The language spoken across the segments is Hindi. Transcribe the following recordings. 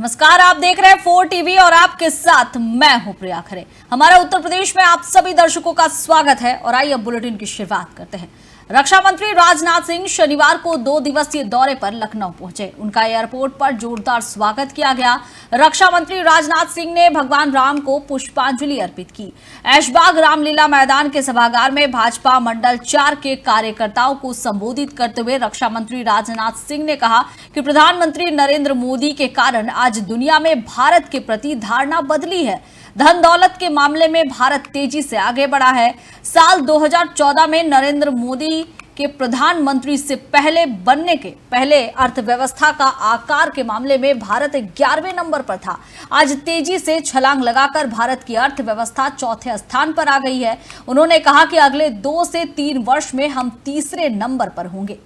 नमस्कार, आप देख रहे हैं 4 टीवी और आपके साथ मैं हूं प्रिया खरे। हमारा उत्तर प्रदेश में आप सभी दर्शकों का स्वागत है और आइए अब बुलेटिन की शुरुआत करते हैं। रक्षा मंत्री राजनाथ सिंह शनिवार को 2 दिवसीय दौरे पर लखनऊ पहुंचे। उनका एयरपोर्ट पर जोरदार स्वागत किया गया। रक्षा मंत्री राजनाथ सिंह ने भगवान राम को पुष्पांजलि अर्पित की। ऐशबाग रामलीला मैदान के सभागार में भाजपा मंडल 4 के कार्यकर्ताओं को संबोधित करते हुए रक्षा मंत्री राजनाथ सिंह ने कहा कि प्रधानमंत्री नरेंद्र मोदी के कारण आज दुनिया में भारत के प्रति धारणा बदली है। धन दौलत के मामले में भारत तेजी से आगे बढ़ा है। साल 2014 में नरेंद्र मोदी के प्रधानमंत्री से पहले बनने के पहले अर्थव्यवस्था का आकार के मामले में भारत 11वें नंबर पर था। आज तेजी से छलांग लगाकर भारत की अर्थव्यवस्था चौथे स्थान पर आ गई है। उन्होंने कहा कि अगले 2 से 3 वर्ष में हम तीसरे नंबर पर होंगे।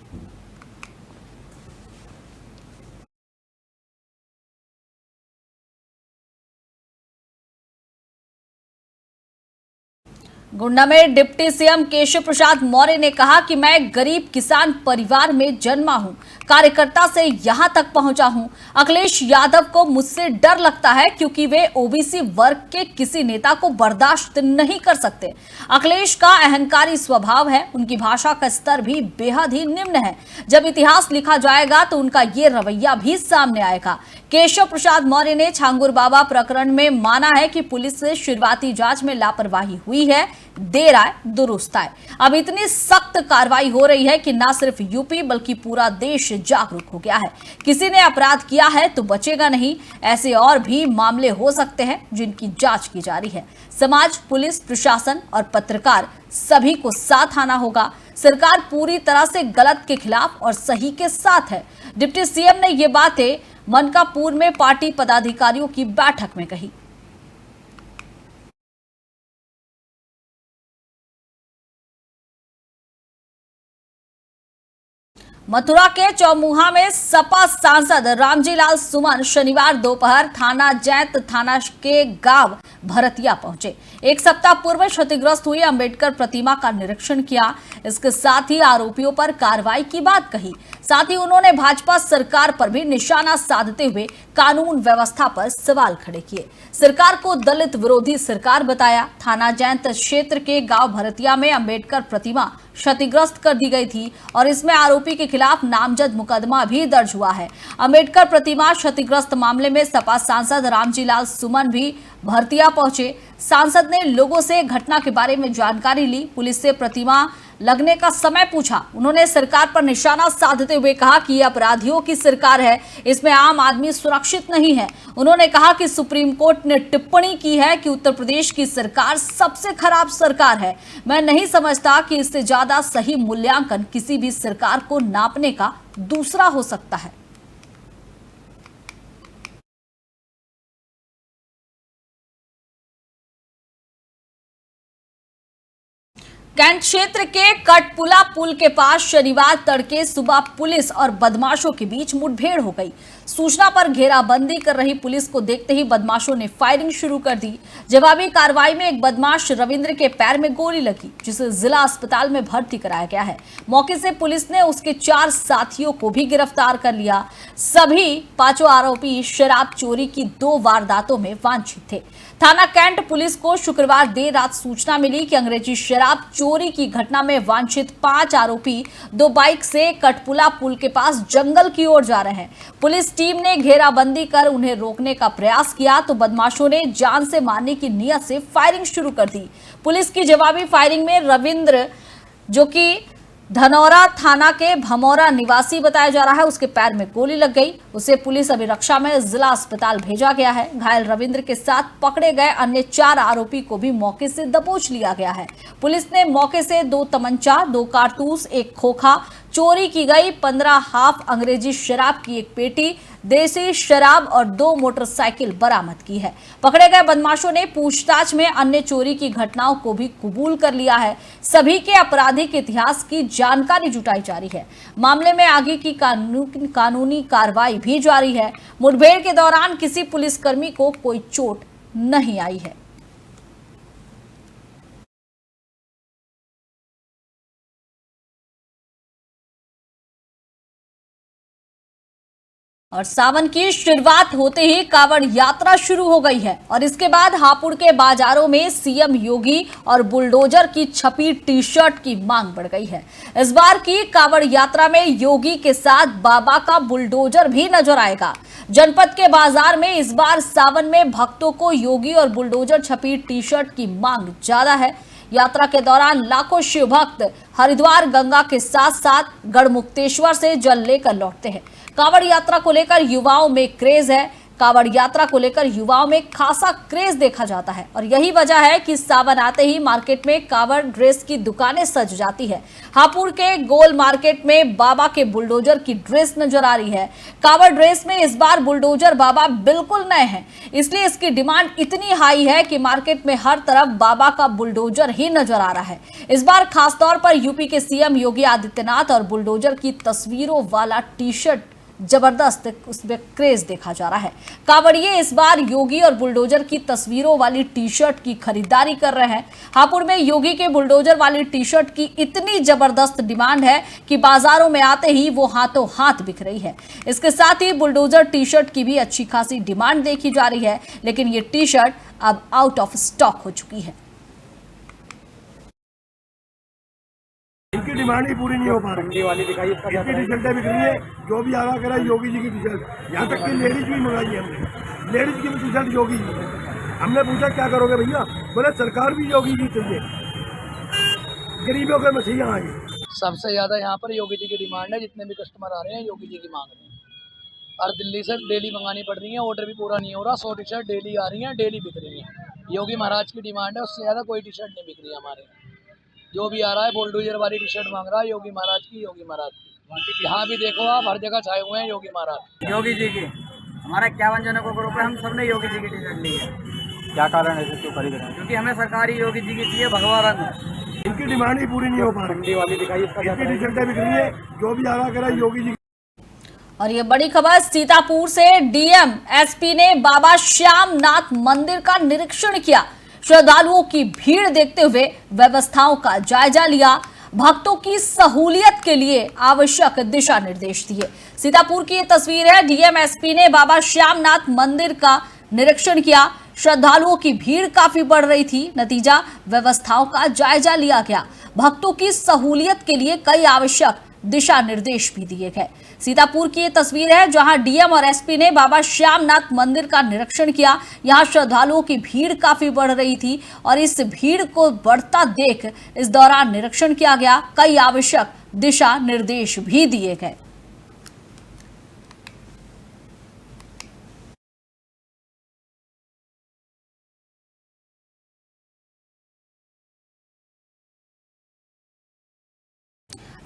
गोंडा में डिप्टी सीएम केशव प्रसाद मौर्य ने कहा कि मैं गरीब किसान परिवार में जन्मा हूं, कार्यकर्ता से यहां तक पहुंचा हूं। अखिलेश यादव को मुझसे डर लगता है क्योंकि वे ओबीसी वर्ग के किसी नेता को बर्दाश्त नहीं कर सकते। अखिलेश का अहंकारी स्वभाव है, उनकी भाषा का स्तर भी बेहद ही निम्न है। जब इतिहास लिखा जाएगा तो उनका ये रवैया भी सामने आएगा। केशव प्रसाद मौर्य ने छांगुर बाबा प्रकरण में माना है कि पुलिस से शुरुआती जांच में लापरवाही हुई है, देर आए दुरुस्त आए। अब इतनी सख्त कार्रवाई हो रही है कि न सिर्फ यूपी बल्कि पूरा देश जागरूक हो गया है। किसी ने अपराध किया है तो बचेगा नहीं। ऐसे और भी मामले हो सकते हैं जिनकी जांच की जा रही है। समाज, पुलिस, प्रशासन और पत्रकार सभी को साथ आना होगा। सरकार पूरी तरह से गलत के खिलाफ और सही के साथ है। डिप्टी सीएम ने ये बातें मनकापुर में पार्टी पदाधिकारियों की बैठक में कही। मथुरा के चौमुहा में सपा सांसद रामजी लाल सुमन शनिवार दोपहर थाना जैत थाना के गांव भरतिया पहुंचे। एक सप्ताह पूर्व क्षतिग्रस्त हुई अंबेडकर प्रतिमा का निरीक्षण किया। इसके साथ ही आरोपियों पर कार्रवाई की बात कही। साथ ही उन्होंने भाजपा सरकार पर भी निशाना साधते हुए कानून व्यवस्था पर सवाल खड़े किए। सरकार को दलित विरोधी सरकार बताया। थाना जैत क्षेत्र के गांव भरतिया में अंबेडकर प्रतिमा क्षतिग्रस्त कर दी गई थी और इसमें आरोपी के खिलाफ नामजद मुकदमा भी दर्ज हुआ है। अंबेडकर प्रतिमा क्षतिग्रस्त मामले में सपा सांसद रामजी लाल सुमन भी भरतिया पहुंचे। सांसद ने लोगों से घटना के बारे में जानकारी ली। पुलिस से प्रतिमा लगने का समय पूछा। उन्होंने सरकार पर निशाना साधते हुए कहा कि यह अपराधियों की सरकार है, इसमें आम आदमी सुरक्षित नहीं है। उन्होंने कहा कि सुप्रीम कोर्ट ने टिप्पणी की है कि उत्तर प्रदेश की सरकार सबसे खराब सरकार है। मैं नहीं समझता कि इससे ज्यादा सही मूल्यांकन किसी भी सरकार को नापने का दूसरा हो सकता है। कैंट क्षेत्र के कटपुला पुल के पास शनिवार तड़के सुबह पुलिस और बदमाशों के बीच मुठभेड़ हो गई। सूचना पर घेराबंदी कर रही पुलिस को देखते ही बदमाशों ने फायरिंग शुरू कर दी। जवाबी कार्रवाई में एक बदमाश रविंद्र के पैर में गोली लगी, जिसे जिला अस्पताल में भर्ती कराया गया है। मौके से पुलिस ने उसके 4 साथियों को भी गिरफ्तार कर लिया। सभी 5 आरोपी शराब चोरी की 2 वारदातों में वांछित थे। थाना कैंट पुलिस को शुक्रवार देर रात सूचना मिली कि अंग्रेजी शराब चोरी की घटना में वांछित 5 आरोपी 2 बाइक से कटपुला पुल के पास जंगल की ओर जा रहे हैं। पुलिस टीम ने घेराबंदी कर उन्हें रोकने का प्रयास किया तो बदमाशों ने जान से मारने की नीयत से फायरिंग शुरू कर दी। पुलिस की जवाबी फायरिंग में रविंद्र, जो कि धनौरा थाना के भमौरा निवासी बताया जा रहा है, उसके पैर में गोली लग गई। उसे पुलिस अभिरक्षा में जिला अस्पताल भेजा गया है। घायल रविंद्र के साथ पकड़े गए अन्य 4 आरोपी को भी मौके से दबोच लिया गया है। पुलिस ने मौके से 2 तमंचा, 2 कारतूस, 1 खोखा, चोरी की गई 15 हाफ अंग्रेजी शराब की 1 पेटी, देसी शराब और 2 मोटरसाइकिल बरामद की है। पकड़े गए बदमाशों ने पूछताछ में अन्य चोरी की घटनाओं को भी कबूल कर लिया है। सभी के आपराधिक इतिहास की जानकारी जुटाई जा रही है। मामले में आगे की कानूनी कार्रवाई भी जारी है। मुठभेड़ के दौरान किसी पुलिसकर्मी को कोई चोट नहीं आई है। और सावन की शुरुआत होते ही कांवड़ यात्रा शुरू हो गई है और इसके बाद हापुड़ के बाजारों में सीएम योगी और बुलडोजर की छपी टी शर्ट की मांग बढ़ गई है। इस बार की कांवड़ यात्रा में योगी के साथ बाबा का बुलडोजर भी नजर आएगा। जनपद के बाजार में इस बार सावन में भक्तों को योगी और बुलडोजर छपी टी शर्ट की मांग ज्यादा है। यात्रा के दौरान लाखों शिव भक्त हरिद्वार गंगा के साथ साथ गढ़मुक्तेश्वर से जल लेकर लौटते हैं। कांवड़ यात्रा को लेकर युवाओं में क्रेज है। कांवड़ यात्रा को लेकर युवाओं में खासा क्रेज देखा जाता है और यही वजह है कि सावन आते ही मार्केट में कांवड़ ड्रेस की दुकानें सज जाती है। हापुड़ के गोल मार्केट में बाबा के बुलडोजर की ड्रेस नजर आ रही है। कांवड़ ड्रेस में इस बार बुलडोजर बाबा बिल्कुल नए हैं, इसलिए इसकी डिमांड इतनी हाई है कि मार्केट में हर तरफ बाबा का बुलडोजर ही नजर आ रहा है। इस बार खासतौर पर यूपी के सीएम योगी आदित्यनाथ और बुलडोजर की तस्वीरों वाला टी शर्ट जबरदस्त उसमें क्रेज देखा जा रहा है। कांवड़िए इस बार योगी और बुलडोजर की तस्वीरों वाली टी शर्ट की खरीदारी कर रहे हैं। हापुड़ में योगी के बुलडोजर वाली टी शर्ट की इतनी जबरदस्त डिमांड है कि बाजारों में आते ही वो हाथों हाथ बिक रही है। इसके साथ ही बुलडोजर टी शर्ट की भी अच्छी खासी डिमांड देखी जा रही है, लेकिन ये टी शर्ट अब आउट ऑफ स्टॉक हो चुकी है। इनकी डिमांड ही पूरी नहीं हो पा रही वाली दिखाई इनकी टी शर्टें बिक रही है। जो भी आरा करा योगी जी की टी शर्ट, यहाँ तक कि लेडीज भी मंगाई है हमने। लेडीज की भी टी शर्ट योगी जी। हमने पूछा क्या करोगे भैया, बोले सरकार भी योगी जी चाहिए, गरीबों के मसीहा आए। सबसे ज्यादा यहाँ पर योगी जी की डिमांड है। जितने भी कस्टमर आ रहे हैं योगी जी की मांग रहे हैं और दिल्ली से डेली मंगानी पड़ रही है। ऑर्डर भी पूरा नहीं हो रहा। 100 टी शर्ट डेली आ रही है, डेली बिक रही है। योगी महाराज की डिमांड है, उससे ज्यादा कोई टी शर्ट नहीं बिक रही है हमारे यहाँ। जो भी आ रहा है बुलडोजर वाली टी शर्ट मांग रहा है योगी महाराज की, योगी महाराज की। यहाँ भी देखो आप, हर जगह छाए हुए हैं योगी महाराज। योगी जी की हमारा 51 जनों को ग्रुप है, हम सब ने योगी जी की टी शर्ट ली है। क्या कारण है क्यों खरीद रहे हैं? क्योंकि हमें सरकारी योगी जी की चाहिए, भगवा रंग। इनकी डिमांड ही पूरी नहीं हो पा रही वाली दिखाई इनकी टी शर्टें बिक रही है। जो भी आरा करा योगी जी। और ये बड़ी खबर सीतापुर से, डीएम एसपी ने बाबा श्यामनाथ मंदिर का निरीक्षण किया। श्रद्धालुओं की भीड़ देखते हुए व्यवस्थाओं का जायजा लिया। भक्तों की सहूलियत के लिए आवश्यक दिशा निर्देश दिए। सीतापुर की ये तस्वीर है। डीएम एसपी ने बाबा श्यामनाथ मंदिर का निरीक्षण किया। श्रद्धालुओं की भीड़ काफी बढ़ रही थी। नतीजा, व्यवस्थाओं का जायजा लिया गया। भक्तों की सहूलियत के लिए कई आवश्यक दिशा निर्देश भी दिए गए। सीतापुर की ये तस्वीर है जहां डीएम और एसपी ने बाबा श्यामनाथ मंदिर का निरीक्षण किया। यहां श्रद्धालुओं की भीड़ काफी बढ़ रही थी और इस भीड़ को बढ़ता देख इस दौरान निरीक्षण किया गया। कई आवश्यक दिशा निर्देश भी दिए गए।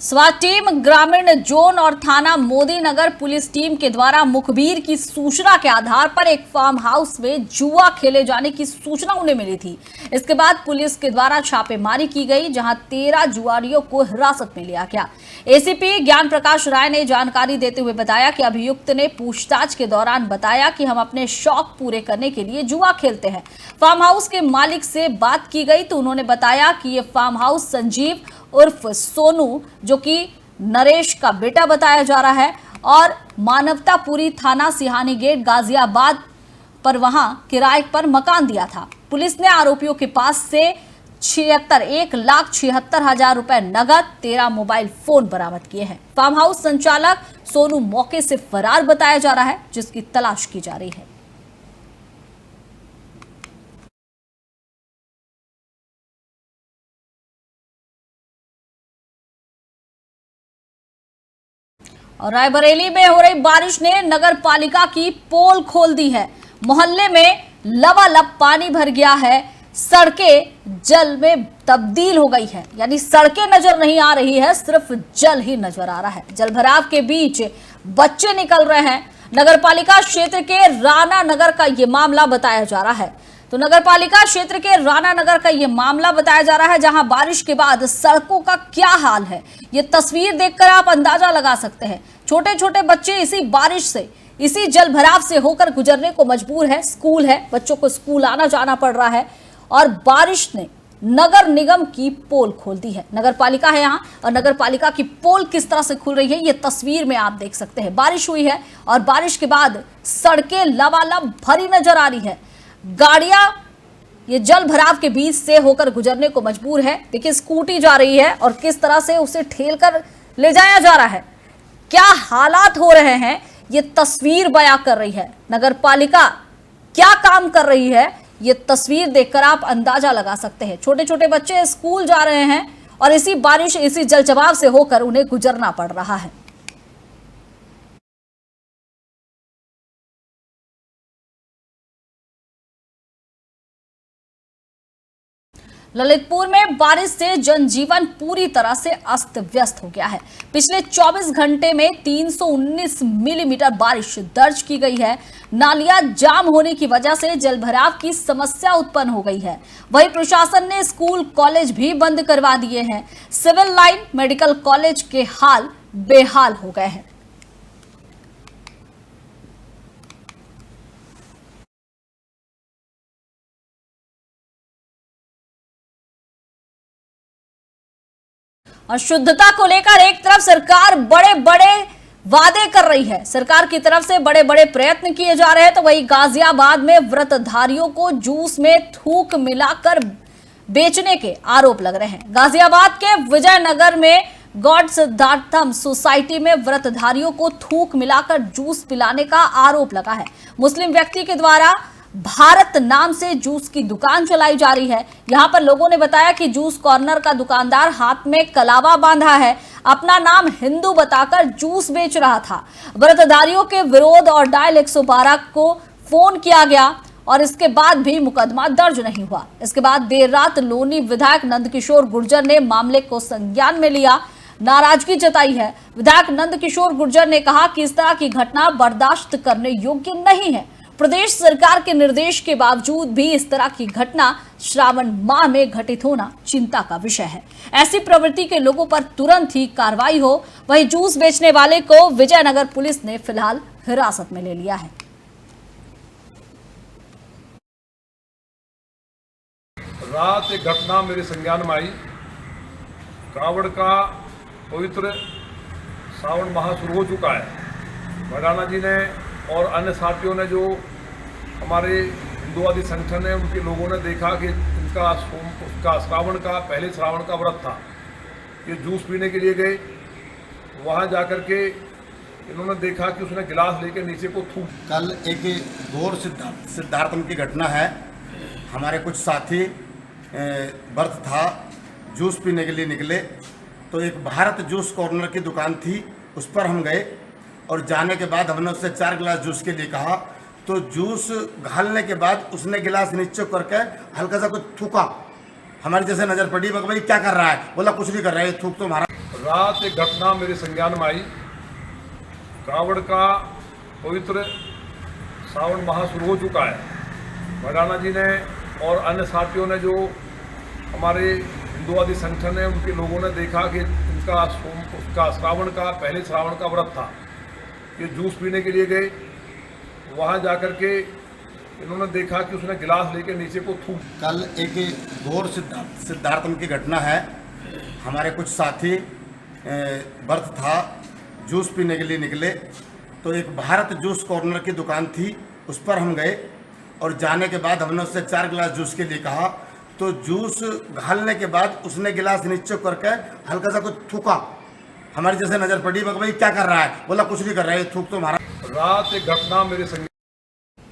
स्वात टीम, ग्रामीण जोन और थाना मोदी नगर पुलिस टीम के द्वारा मुखबिर की सूचना के आधार पर एक फार्म हाउस में जुआ खेले जाने की सूचना उन्हें मिली थी। इसके बाद पुलिस के द्वारा छापेमारी की गई, जहां 13 जुआरियों को हिरासत में लिया गया। एसीपी ज्ञान प्रकाश राय ने जानकारी देते हुए बताया कि अभियुक्त ने पूछताछ के दौरान बताया कि हम अपने शौक पूरे करने के लिए जुआ खेलते हैं। फार्म हाउस के मालिक से बात की गई तो उन्होंने बताया कि ये फार्म हाउस संजीव उर्फ सोनू, जो कि नरेश का बेटा बताया जा रहा है, और मानवतापुरी थाना सिहानी गेट गाजियाबाद पर वहां किराए पर मकान दिया था। पुलिस ने आरोपियों के पास से 1,76,000 रुपए नगद, 13 मोबाइल फोन बरामद किए हैं। फार्म हाउस संचालक सोनू मौके से फरार बताया जा रहा है, जिसकी तलाश की जा रही है। और रायबरेली में हो रही बारिश ने नगर पालिका की पोल खोल दी है। मोहल्ले में लबालब पानी भर गया है। सड़कें जल में तब्दील हो गई है, यानी सड़कें नजर नहीं आ रही है, सिर्फ जल ही नजर आ रहा है। जल भराव के बीच बच्चे निकल रहे हैं। नगर पालिका क्षेत्र के राणा नगर का यह मामला बताया जा रहा है। तो नगर पालिका क्षेत्र के राणा नगर का यह मामला बताया जा रहा है, जहां बारिश के बाद सड़कों का क्या हाल है, ये तस्वीर देखकर आप अंदाजा लगा सकते हैं। छोटे छोटे बच्चे इसी बारिश से, इसी जल भराव से होकर गुजरने को मजबूर है। स्कूल है, बच्चों को स्कूल आना जाना पड़ रहा है और बारिश ने नगर निगम की पोल खोल दी है। नगर पालिका है यहां और नगर पालिका की पोल किस तरह से खुल रही है ये तस्वीर में आप देख सकते हैं। बारिश हुई है और बारिश के बाद सड़कें लबालब भरी नजर आ रही है। गाड़ियां ये जल भराव के बीच से होकर गुजरने को मजबूर है। देखिए स्कूटी जा रही है और किस तरह से उसे ठेल कर ले जाया जा रहा है। क्या हालात हो रहे हैं ये तस्वीर बयां कर रही है। नगर पालिका क्या काम कर रही है ये तस्वीर देखकर आप अंदाजा लगा सकते हैं। छोटे छोटे बच्चे स्कूल जा रहे हैं और इसी बारिश इसी जल जमाव से होकर उन्हें गुजरना पड़ रहा है। ललितपुर में बारिश से जनजीवन पूरी तरह से अस्त व्यस्त हो गया है। पिछले 24 घंटे में 319 मिलीमीटर बारिश दर्ज की गई है। नालियां जाम होने की वजह से जलभराव की समस्या उत्पन्न हो गई है। वहीं प्रशासन ने स्कूल कॉलेज भी बंद करवा दिए हैं। सिविल लाइन मेडिकल कॉलेज के हाल बेहाल हो गए हैं। और शुद्धता को लेकर एक तरफ सरकार बड़े बड़े वादे कर रही है, सरकार की तरफ से बड़े बड़े प्रयत्न किए जा रहे हैं, तो वहीं गाजियाबाद में व्रतधारियों को जूस में थूक मिलाकर बेचने के आरोप लग रहे हैं। गाजियाबाद के विजयनगर में गॉड सिद्धार्थम सोसाइटी में व्रतधारियों को थूक मिलाकर जूस पिलाने का आरोप लगा है। मुस्लिम व्यक्ति के द्वारा भारत नाम से जूस की दुकान चलाई जा रही है। यहां पर लोगों ने बताया कि जूस कॉर्नर का दुकानदार हाथ में कलावा बांधा है, अपना नाम हिंदू बताकर जूस बेच रहा था। व्रतधारियों के विरोध और डायल 112 को फोन किया गया और इसके बाद भी मुकदमा दर्ज नहीं हुआ। इसके बाद देर रात लोनी विधायक नंदकिशोर गुर्जर ने मामले को संज्ञान में लिया, नाराजगी जताई है। विधायक नंदकिशोर गुर्जर ने कहा कि इस तरह की घटना बर्दाश्त करने योग्य नहीं है। प्रदेश सरकार के निर्देश के बावजूद भी इस तरह की घटना श्रावण माह में घटित होना चिंता का विषय है। ऐसी प्रवृत्ति के लोगों पर तुरंत ही कार्रवाई हो। वहीं जूस बेचने वाले को विजयनगर पुलिस ने फिलहाल हिरासत में ले लिया है। रात एक घटना मेरे संज्ञान में आई। कावड़ का पवित्र सावन माह शुरू हो चुका है। मौलाना जी ने और अन्य साथियों ने जो हमारे हिंदुवादी संगठन है उनके लोगों ने देखा कि उसका श्रावण का पहले श्रावण का व्रत था। ये जूस पीने के लिए गए, वहाँ जाकर के इन्होंने देखा कि उसने गिलास लेकर नीचे को थूक। कल एक गौर सिद्धार्थम की घटना है। हमारे कुछ साथी व्रत था, जूस पीने के लिए निकले, तो एक भारत जूस कॉर्नर की दुकान थी, उस पर हम गए और जाने के बाद हमने उससे 4 गिलास जूस के लिए कहा, तो जूस घालने के बाद उसने गिलास नीचे करके हल्का सा कुछ थूका। हमारी जैसे नज़र पड़ी, मैं भाई क्या कर रहा है, बोला कुछ नहीं कर रहा है, थूक तो मारा। रात एक घटना मेरे संज्ञान में आई। कावड़ का पवित्र सावन माह शुरू हो चुका है। मौलाना जी ने और अन्य साथियों ने जो हमारे हिंदुवादी संगठन है उनके लोगों ने देखा कि उसका श्रावण का पहले श्रावण का व्रत था। ये जूस पीने के लिए गए, वहाँ जाकर के इन्होंने देखा कि उसने गिलास लेकर नीचे को थूक। कल एक गौर सिद्धार्थम की घटना है। हमारे कुछ साथी व्रत था, जूस पीने के लिए निकले, तो एक भारत जूस कॉर्नर की दुकान थी, उस पर हम गए और जाने के बाद हमने उससे 4 गिलास जूस के लिए कहा, तो जूस घालने के बाद उसने गिलास नीचे करके हल्का सा कुछ थूका। हमारी जैसे नज़र पड़ी, मैं भाई क्या कर रहा है, बोला कुछ नहीं कर रहा है, थूक तो मारा। रात एक घटना मेरे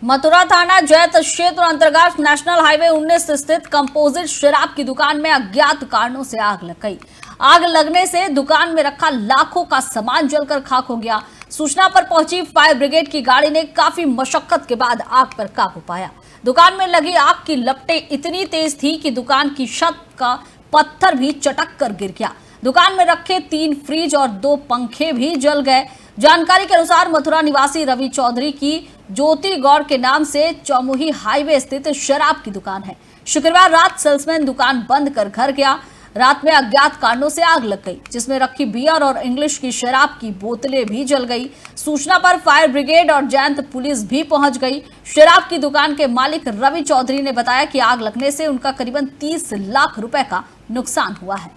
मथुरा थाना जैत क्षेत्र अंतर्गत नेशनल हाईवे 19 स्थित कंपोजिट शराब की दुकान में अज्ञात कारणों से आग लग गई। आग लगने से दुकान में रखा लाखों का सामान जलकर खाक हो गया। सूचना पर पहुंची फायर ब्रिगेड की गाड़ी ने काफी मशक्कत के बाद आग पर काबू पाया। दुकान में लगी आग की लपटें इतनी तेज थी कि दुकान की छत का पत्थर भी चटक कर गिर गया। दुकान में रखे 3 फ्रिज और 2 पंखे भी जल गए। जानकारी के अनुसार मथुरा निवासी रवि चौधरी की ज्योति गौड़ के नाम से चौमुही हाईवे स्थित शराब की दुकान है। शुक्रवार रात सेल्समैन दुकान बंद कर घर गया। रात में अज्ञात कारणों से आग लग गई, जिसमें रखी बियर और इंग्लिश की शराब की बोतलें भी जल गई। सूचना पर फायर ब्रिगेड और जयंत पुलिस भी पहुंच गई। शराब की दुकान के मालिक रवि चौधरी ने बताया कि आग लगने से उनका करीबन 30 लाख रुपए का नुकसान हुआ है।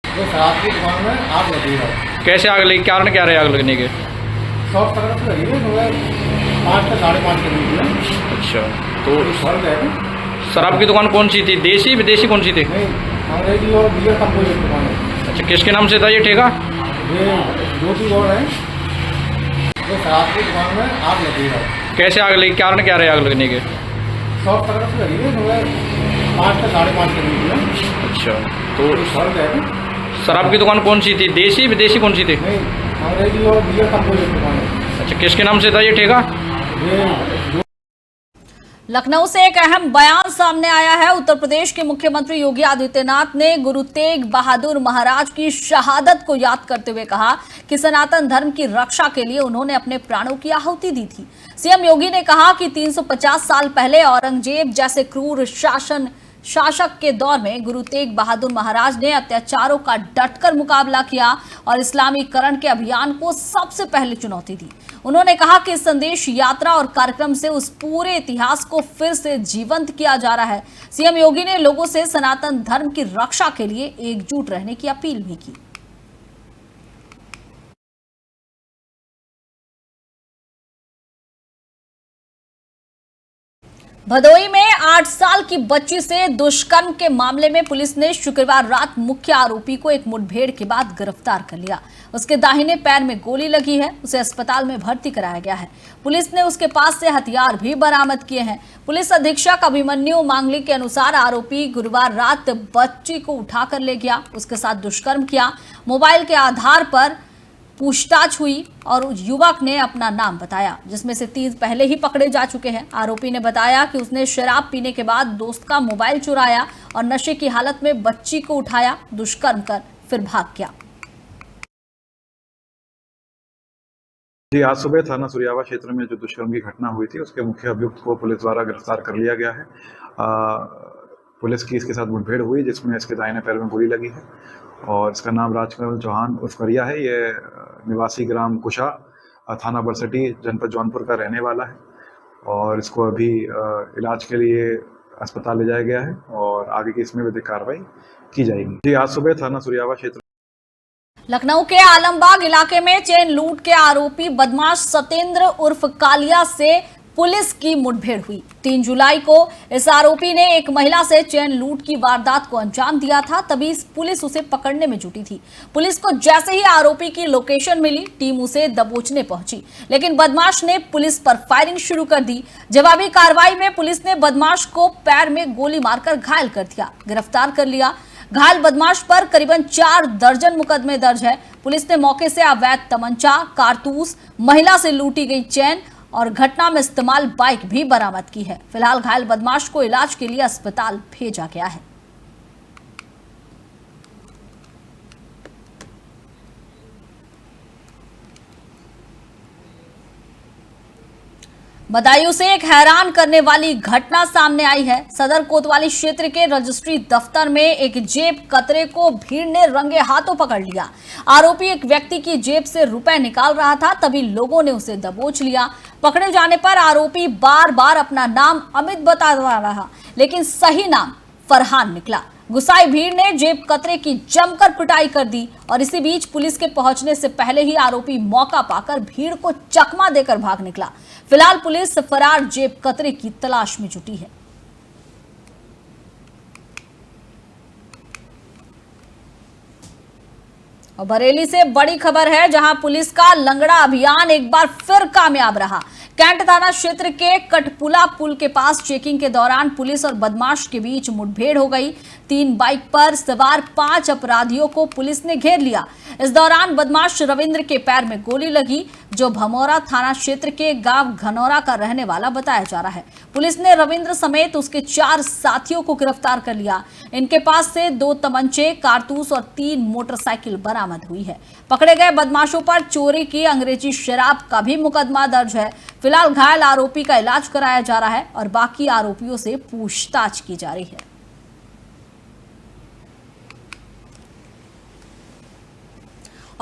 शराब की दुकान में आग लगी है। कैसे आग लगी, कारण क्या रहे आग लगने के? शॉर्ट सर्किट लगी है, 5 से 5:30 के बीच में। अच्छा, तो स्वर्ग है। शराब की दुकान कौन सी थी, देसी विदेशी कौन सी थी? नहीं, अंग्रेजी और बियर का कोई दुकान है। अच्छा, किसके नाम से था ये ठेका? ये जो भी और है, ये शराब की दुकान में आग लगी है। कैसे आग लगी, कारण क्या रहे आग लगने के? शॉर्ट सर्किट लगी है, 5 से 5:30 के बीच में। अच्छा, तो स्वर्ग है। शराब की दुकान कौन सी थी, देसी विदेशी कौन सी थी? नहीं, अंग्रेजी और बियर का कोई दुकान है। अच्छा, किसके नाम से था ये ठेका? ये लखनऊ से एक अहम बयान सामने आया है। उत्तर प्रदेश के मुख्यमंत्री योगी आदित्यनाथ ने गुरु तेग बहादुर महाराज की शहादत को याद करते हुए कहा कि सनातन धर्म की रक्षा के लिए उन्होंने अपने प्राणों की आहुति दी थी। सीएम योगी ने कहा कि 350 साल पहले औरंगजेब जैसे क्रूर शासक के दौर में गुरु तेग बहादुर महाराज ने अत्याचारों का डटकर मुकाबला किया और इस्लामीकरण के अभियान को सबसे पहले चुनौती दी। उन्होंने कहा कि संदेश यात्रा और कार्यक्रम से उस पूरे इतिहास को फिर से जीवंत किया जा रहा है। सीएम योगी ने लोगों से सनातन धर्म की रक्षा के लिए एकजुट रहने की अपील भी की। भदोई में 8 साल की बच्ची से दुष्कर्म के मामले में पुलिस ने शुक्रवार रात मुख्य आरोपी को एक मुठभेड़ के बाद गिरफ्तार कर लिया। उसके दाहिने पैर में गोली लगी है, उसे अस्पताल में भर्ती कराया गया है। पुलिस ने उसके पास से हथियार भी बरामद किए हैं। पुलिस अधीक्षक अभिमन्यु मांगली के अनुसार आरोपी गुरुवार रात बच्ची को उठाकर ले गया, उसके साथ दुष्कर्म किया। मोबाइल के आधार पर पूछताछ हुई और युवक ने अपना नाम बताया, जिसमें से 3 पहले ही पकड़े जा चुके हैं। आरोपी ने बताया कि उसने शराब पीने के बाद दोस्त का मोबाइल चुराया और नशे की हालत में बच्ची को उठाया, दुष्कर्म कर फिर भाग गया। जी, आज सुबह थाना सुरियावा क्षेत्र में जो दुष्कर्म की घटना हुई थी उसके मुख्य अभियुक्त को पुलिस द्वारा गिरफ्तार कर लिया गया है। पुलिस की इसके साथ मुठभेड़ हुई जिसमें इसके दाहिने पैर में गोली लगी है और इसका नाम राजकमल चौहान उर्फ करिया है। ये निवासी ग्राम कुशा, थाना बरसटी, जनपद जौनपुर का रहने वाला है और इसको अभी इलाज के लिए अस्पताल ले जाया गया है और आगे की इसमें विधिक कार्रवाई की जाएगी। जी, आज सुबह थाना सुरियावा क्षेत्र लखनऊ के आलमबाग इलाके में चेन लूट के आरोपी बदमाश सतेंद्र उर्फ कालिया से पुलिस की मुठभेड़ हुई। 3 जुलाई को इस आरोपी ने एक महिला से चेन लूट की वारदात को अंजाम दिया था, तभी पुलिस उसे पकड़ने में जुटी थी। पुलिस को जैसे ही आरोपी की लोकेशन मिली, टीम उसे दबोचने पहुंची, लेकिन बदमाश ने पुलिस पर फायरिंग शुरू कर दी। जवाबी कार्रवाई में पुलिस ने बदमाश को पैर में गोली मारकर घायल कर दिया, गिरफ्तार कर लिया। घायल बदमाश पर करीबन 4 दर्जन मुकदमे दर्ज है। पुलिस ने मौके से अवैध तमंचा, कारतूस, महिला से लूटी गई चेन और घटना में इस्तेमाल बाइक भी बरामद की है। फिलहाल घायल बदमाश को इलाज के लिए अस्पताल भेजा गया है। बदायूं से एक हैरान करने वाली घटना सामने आई है। सदर कोतवाली क्षेत्र के रजिस्ट्री दफ्तर में एक जेब कतरे को भीड़ ने रंगे हाथों पकड़ लिया। आरोपी एक व्यक्ति की जेब से रुपए निकाल रहा था, तभी लोगों ने उसे दबोच लिया। पकड़े जाने पर आरोपी बार बार अपना नाम अमित बता रहा, लेकिन सही नाम फरहान निकला। गुस्साई भीड़ ने जेब कतरे की जमकर पिटाई कर दी और इसी बीच पुलिस के पहुंचने से पहले ही आरोपी मौका पाकर भीड़ को चकमा देकर भाग निकला। फिलहाल पुलिस फरार जेब कतरे की तलाश में जुटी है। और बरेली से बड़ी खबर है, जहां पुलिस का लंगड़ा अभियान एक बार फिर कामयाब रहा। कैंट थाना क्षेत्र के कटपुला पुल के पास चेकिंग के दौरान पुलिस और बदमाश के बीच मुठभेड़ हो गई। 3 बाइक पर सवार 5 अपराधियों को पुलिस ने घेर लिया। इस दौरान बदमाश रविंद्र के पैर में गोली लगी, जो भमौरा थाना क्षेत्र के गांव घनौरा का रहने वाला बताया जा रहा है। पुलिस ने रविंद्र समेत उसके 4 साथियों को गिरफ्तार कर लिया। इनके पास से 2 तमंचे, कारतूस और 3 मोटरसाइकिल बरामद हुई है। पकड़े गए बदमाशों पर चोरी की अंग्रेजी शराब का भी मुकदमा दर्ज है। फिलहाल घायल आरोपी का इलाज कराया जा रहा है और बाकी आरोपियों से पूछताछ की जा रही है।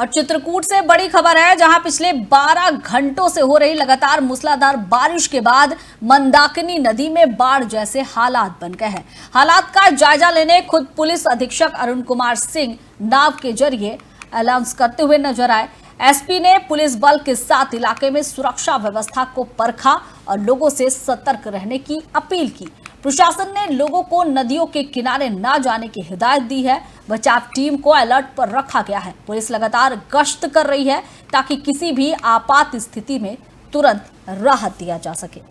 और चित्रकूट से बड़ी खबर है, जहां पिछले 12 घंटों से हो रही लगातार मूसलाधार बारिश के बाद मंदाकिनी नदी में बाढ़ जैसे हालात बन गए हैं। हालात का जायजा लेने खुद पुलिस अधीक्षक अरुण कुमार सिंह नाव के जरिए अनाउंस करते हुए नजर आए। एसपी ने पुलिस बल के साथ इलाके में सुरक्षा व्यवस्था को परखा और लोगों से सतर्क रहने की अपील की। प्रशासन ने लोगों को नदियों के किनारे न जाने की हिदायत दी है। बचाव टीम को अलर्ट पर रखा गया है। पुलिस लगातार गश्त कर रही है ताकि किसी भी आपात स्थिति में तुरंत राहत दिया जा सके।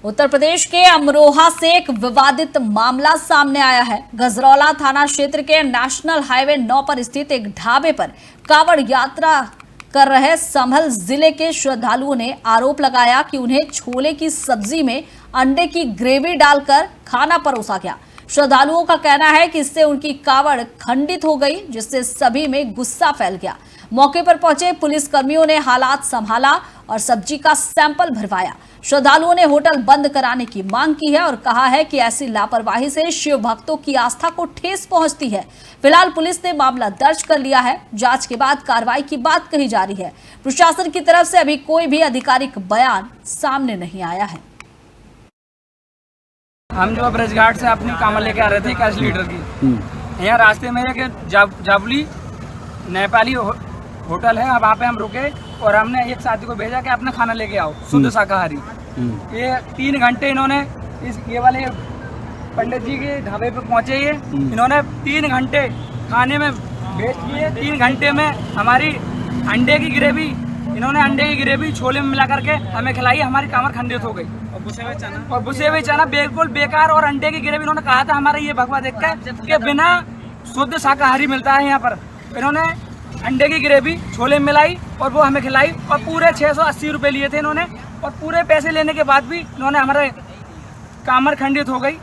उत्तर प्रदेश के अमरोहा से एक विवादित मामला सामने आया है। गजरौला थाना क्षेत्र के नेशनल हाईवे 9 पर स्थित एक ढाबे पर कांवड़ यात्रा कर रहे संभल जिले के श्रद्धालुओं ने आरोप लगाया कि उन्हें छोले की सब्जी में अंडे की ग्रेवी डालकर खाना परोसा गया। श्रद्धालुओं का कहना है कि इससे उनकी कांवड़ खंडित हो गई, जिससे सभी में गुस्सा फैल गया। मौके पर पहुंचे पुलिस कर्मियों ने हालात संभाला और सब्जी का सैंपल भरवाया। श्रद्धालुओं ने होटल बंद कराने की मांग की है और कहा है कि ऐसी लापरवाही से शिव भक्तों की आस्था को ठेस पहुंचती है। फिलहाल पुलिस ने मामला दर्ज कर लिया है। जांच के बाद कार्रवाई की बात कही जा रही है। प्रशासन की तरफ से अभी कोई भी आधिकारिक बयान सामने नहीं आया है। हम जो ब्रज घाट से अपनी कांवड़ लेके आ रहे थे 21 लीटर की, यहाँ रास्ते में एक जावली नेपाली होटल है, वहाँ पे हम रुके और हमने एक साथी को भेजा कि अपना खाना लेके आओ शुद्ध शाकाहारी। ये 3 घंटे इन्होंने ये वाले पंडित जी के ढाबे पे पहुंचे। ये इन्होंने 3 घंटे खाने में वेस्ट किए। 3 घंटे में हमारी अंडे की ग्रेवी, इन्होंने अंडे की ग्रेवी छोले में मिला करके हमें खिलाई। हमारी कांवड़ खंडित हो गई। और बुसे हुए चना बिल्कुल बेकार। और अंडे की ग्रेवी इन्होंने कहा था हमारा ये भगवा देख के बिना शुद्ध शाकाहारी मिलता है यहाँ पर। इन्होंने अंडे की ग्रेवी छोले में मिलाई और वो हमें खिलाई और पूरे 680 रुपए लिए थे इन्होंने। और पूरे पैसे लेने के बाद भी इन्होंने हमारे कांवड़ खंडित हो गई।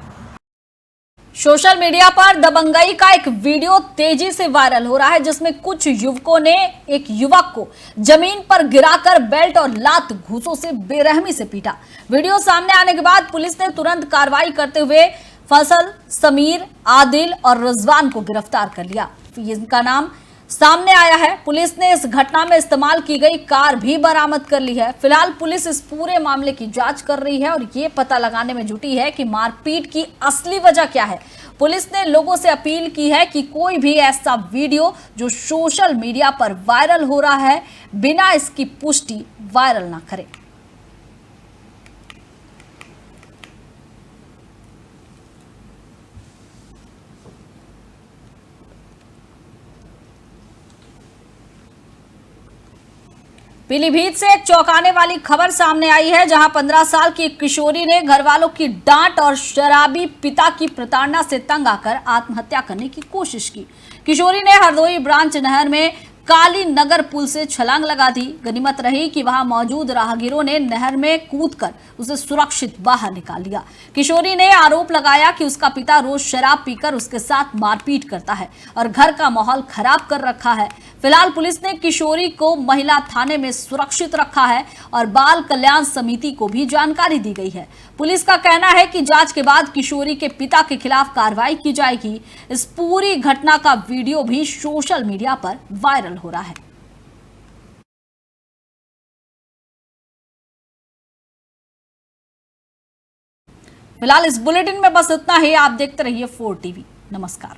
सोशल मीडिया पर दबंगई का एक वीडियो तेजी से वायरल हो रहा है, जिसमें कुछ युवकों ने एक युवक को जमीन पर गिराकर बेल्ट और लात घूंसों से बेरहमी से पीटा। वीडियो सामने आने के बाद पुलिस ने तुरंत कार्रवाई करते हुए फैसल, समीर, आदिल और रिजवान को गिरफ्तार कर लिया। इनका नाम सामने आया है। पुलिस ने इस घटना में इस्तेमाल की गई कार भी बरामद कर ली है। फिलहाल पुलिस इस पूरे मामले की जांच कर रही है और ये पता लगाने में जुटी है कि मारपीट की असली वजह क्या है। पुलिस ने लोगों से अपील की है कि कोई भी ऐसा वीडियो जो सोशल मीडिया पर वायरल हो रहा है, बिना इसकी पुष्टि वायरल ना करे। पीलीभीत से एक चौंकाने वाली खबर सामने आई है, जहां 15 साल की एक किशोरी ने घरवालों की डांट और शराबी पिता की प्रताड़ना से तंग आकर आत्महत्या करने की कोशिश की। किशोरी ने हरदोई ब्रांच नहर में काली नगर पुल से छलांग लगा दी। गनीमत रही कि वहां मौजूद राहगीरों ने नहर में कूदकर उसे सुरक्षित बाहर निकाल लिया। किशोरी ने आरोप लगाया कि उसका पिता रोज शराब पीकर उसके साथ मारपीट करता है और घर का माहौल खराब कर रखा है। फिलहाल पुलिस ने किशोरी को महिला थाने में सुरक्षित रखा है और बाल कल्याण समिति को भी जानकारी दी गई है। पुलिस का कहना है कि जांच के बाद किशोरी के पिता के खिलाफ कार्रवाई की जाएगी। इस पूरी घटना का वीडियो भी सोशल मीडिया पर वायरल हो रहा है। फिलहाल इस बुलेटिन में बस इतना ही। आप देखते रहिए 4 टीवी। नमस्कार।